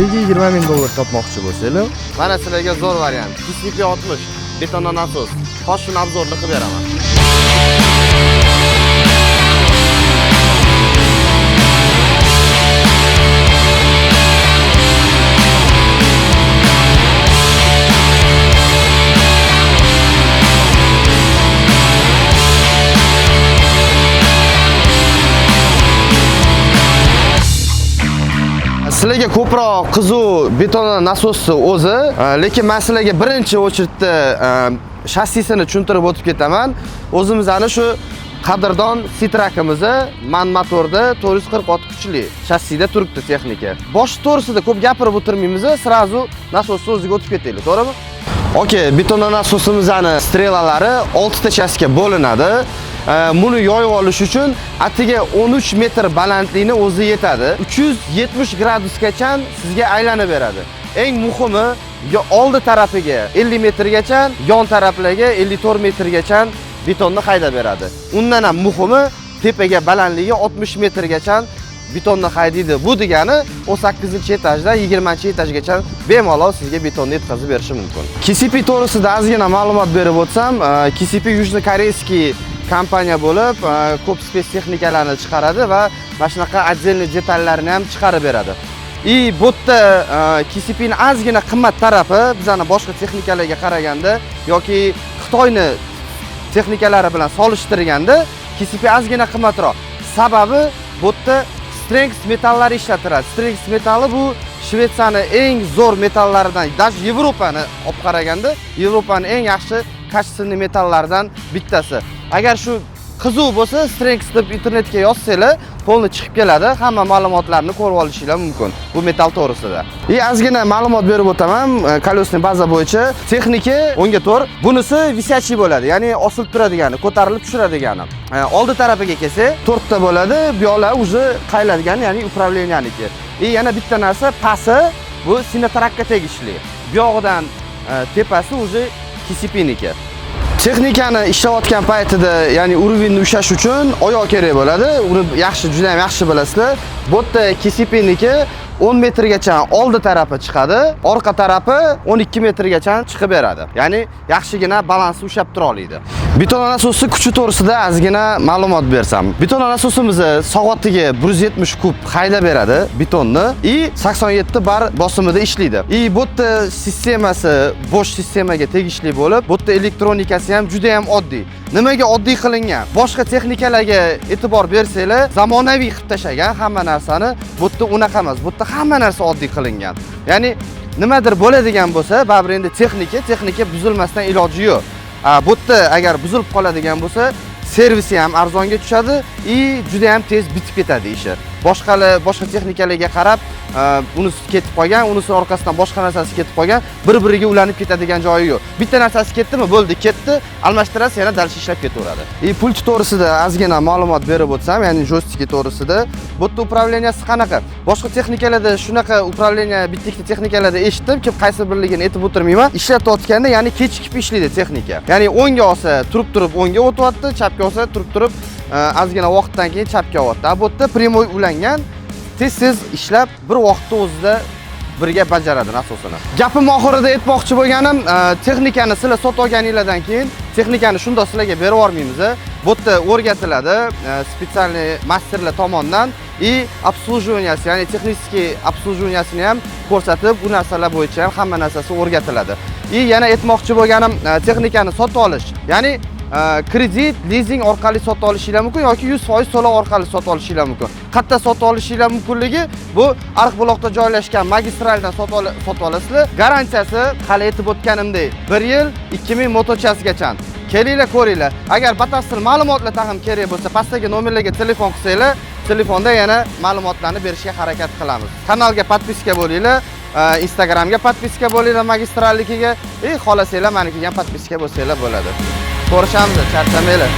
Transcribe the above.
oyiga 20 ming dollar topmoqchi bo'lsanglar, mana sizlarga zo'r variant. TCP 60 betondan nasos. Toshni obzorni qilib beraman. Sizlarga ko'proq qizuv beton nasosni o'zi, lekin men sizlarga birinchi o'chirtda shassisini tushuntirib o'tib ketaman. O'zimiz ana shu qadrdon Citrakimizni man motorda 446 kuchli shassida turibdi texnika. Bosh to'g'risida ko'p gapirib o'tirmaymiz, sirazu nasosni o'ziga o'tib ketaylik, to'g'rimi? Okay, beton nasosimizning strelalari 6 ta chasga bo'linadi. Buni yoyib olish uchun atiga 13 metr balandlikni o'zi yetadi. 370 gradusgacha sizga aylanib beradi. Eng muhimi, oldi tarafiga 50 metrgacha, yon taraflarga 54 metrgacha betonni haydab beradi. Undan ham muhimi, tepaga balandligi 60 metrgacha betonni haydaydi. Bu degani 18-etajdan 20-etajgacha bemalol sizga betonni yetkazib berishi mumkin. KCP to'g'risida ozgina ma'lumot berib o'tsam, KCP Yujno-koreyskiy kompaniya bo'lib, ko'p spes texnikalarni chiqaradi va mana shunaqa отдельный detallarni ham chiqarib beradi. Bu yerda KCP ning ozgina qimmat tarafi bizning boshqa texnikalarga qaraganda yoki Xitoyni texnikalari bilan solishtirganda KCP ozgina qimmatroq. Sababi bu yerda Strength metallari ishlatiladi. Strength metali bu Shvetsiyaning eng zo'r metallaridan, даже Yevropani olib qaraganda, Yevropaning eng yaxshi kачественный metallaridan bittasi. Agar shu qizuv bo'lsa, Strength deb internetga yozsanglar, polni chiqib keladi. Hamma ma'lumotlarni ko'rib olishingiz mumkin bu metal to'g'risida. Ozgina ma'lumot berib o'taman, kolesning baza bo'yicha. Texnika o'ngga to'r. Bunisi visyachiy bo'ladi, ya'ni osilib turadigani, ko'tarilib tushiradigani. Oldi tarafiga kelsa, 4 ta bo'ladi, bu yoqlar уже qayiladigan, ya'ni upravlenyaniki. Yana bitta narsa, pasi bu Sinotrakka tegishli. Bu yog'idan tepasi уже KCP-niki. Texnikani ishlayotgan paytida, ya'ni urovenni ushlash uchun oyoq kerak bo'ladi. Uni juda ham yaxshi bilasizlar. Bu yerda KCP-niki 10 metrgacha oldi tarafi chiqadi, orqa tarafi 12 metrgacha chiqib beradi. Ya'ni yaxshigina balansni ushlab tura oladi. Beton nasosi kuchi to'g'risida ozgina ma'lumot bersam. Beton nasosimiz soatiga 170 kub haydab beradi betonni va 87 bar bosimida ishlaydi. Bu yerda sistemasi bo'sh sistemaga tegishli bo'lib, bu yerda elektronikasi ham juda ham oddiy. Nimaga oddiy qilingan? Boshqa texnikalarga e'tibor bersanglar, zamonaviy qilib tashagan hamma narsani, bu yerda unaqa emas. Bu yerda hamma narsa oddiy qilingan. Ya'ni nimadir bo'ladigan bo'lsa, baribir endi texnika buzilmasdan iloji yo'q. Bu yerda agar buzilib qoladigan bo'lsa, servisi ham arzonga tushadi va juda ham tez bitib ketadi ishi. Boshqa texnikalarga qarab, unisi ketib qolgan, unisining orqasidan boshqa narsasi ketib qolgan, bir-biriga ulanib ketadigan joyi yo'q. Bitta narsasi ketdimi, bo'ldi, ketdi, almashtirasiz, yana dalshi ishlab ketaveradi. Pult to'g'risida ozgina ma'lumot berib o'tsam, ya'ni joystik to'g'risida, bu yerda upravleniyasi qanaqa? Boshqa texnikalarda shunaqa upravleniya bitta texnikalarda eshitdim, qaysi birligini aytib o'tirmayman. Ishlatayotganda, ya'ni kechikib ishlaydi texnika. Ya'ni o'ngga olsa, turib o'ngga o'tyapti, chapga olsa, turib ozgina vaqtdan keyin chapga o'tyapti. Bu yerda primoy ulangan, tez ishlab bir vaqtda o'zida birga bajaradi nasosini. Gapim oxirida aytmoqchi bo'lganim, texnikani sizlar sotib olganingizdan keyin texnikani shundoq sizlarga berib yormaymiz. Bu yerda o'rgatiladi spetsialniy masterlar tomonidan obsluživanyasi, ya'ni texniskiy obsluživanyasini ham ko'rsatib, bu narsalar bo'yicha ham hamma narsasi o'rgatiladi. Yana aytmoqchi bo'lganim, texnikani sotib olish, ya'ni kredit, lizing orqali sotib olishingiz mumkin yoki 100% to'lov orqali sotib olishingiz mumkin. Qayerda sotib olishingiz mumkinligi bu Ariqbuloqda joylashgan magistraldan sotib olasizlar. Garantiyasi hali aytib o'tganimdek 1 yil 2000 motochasgacha. Kelinglar, ko'ringlar. Agar batafsil ma'lumotlar taqim kerak bo'lsa, pastdagi nomerlarga telefon qilsanglar, telefonda yana ma'lumotlarni berishga harakat qilamiz. Kanalga podpiska bo'linglar, Instagramga podpiska bo'linglar magistralligiga, xohlasanglar menikiga podpiska bo'lsanglar bo'ladi. Ko'rishamiz, charchamanglar.